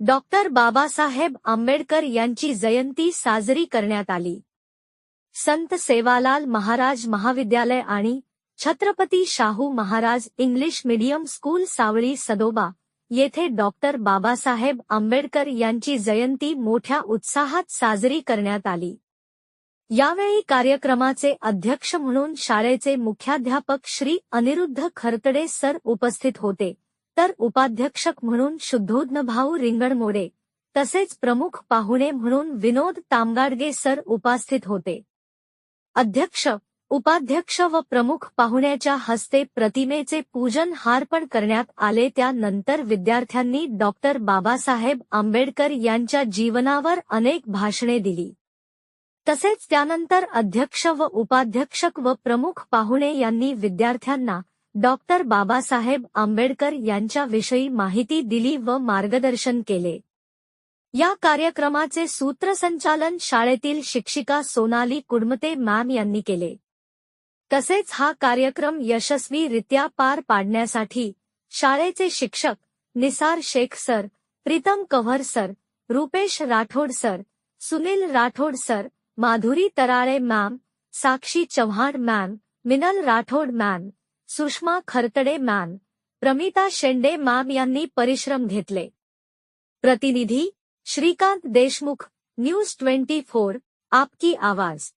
Doctor Babasaheb Ambedkar यांची जयंती साजरी करण्यात आली. संत सेवालाल महाराज महाविद्यालय आणि Chhatrapati Shahu Maharaj English medium school Savali Sadoba येथे डॉक्टर बाबासाहेब आंबेडकर यांची जयंती मोठ्या उत्साहात साजरी करण्यात आली. यावेळी कार्यक्रमाचे अध्यक्ष म्हणून शाळेचे मुख्याध्यापक श्री अनिरुद्ध खरतडे सर उपस्थित होते, तर उपाध्यक्षक म्हणून शुद्धोदनभाऊ रिंगणमोडे तसेच प्रमुख पाहुणे म्हणून विनोद तामगाडगे सर उपस्थित होते. अध्यक्ष, उपाध्यक्ष व प्रमुख पाहुण्याच्या हस्ते प्रतिमेचे पूजन हार्पण करण्यात आले. त्यानंतर विद्यार्थ्यांनी डॉक्टर बाबासाहेब आंबेडकर यांच्या जीवनावर अनेक भाषणे दिली. तसेच त्यानंतर अध्यक्ष व उपाध्यक्षक व प्रमुख पाहुणे यांनी विद्यार्थ्यांना डॉक्टर बाबासाहेब आंबेडकर यांच्याविषयी माहिती दिली व मार्गदर्शन केले. या कार्यक्रमाचे सूत्रसंचालन शाळेतील शिक्षिका सोनाली कुडमते मॅम यांनी केले. तसेच हा कार्यक्रम यशस्वीरित्या पार पाडण्यासाठी शाळेचे शिक्षक Nisar Shaikh sir, Pritam Kanwar sir, Rupesh Rathod sir, Sunil Rathod sir, Madhuri Tarale ma'am, Sakshi Chavan ma'am, Minal Rathod ma'am, Sushma Kharatde ma'am, Pramita Shende ma'am यांनी परिश्रम घेतले. प्रतिनिधी श्रीकांत देशमुख, न्यूज 24, आपकी आवाज.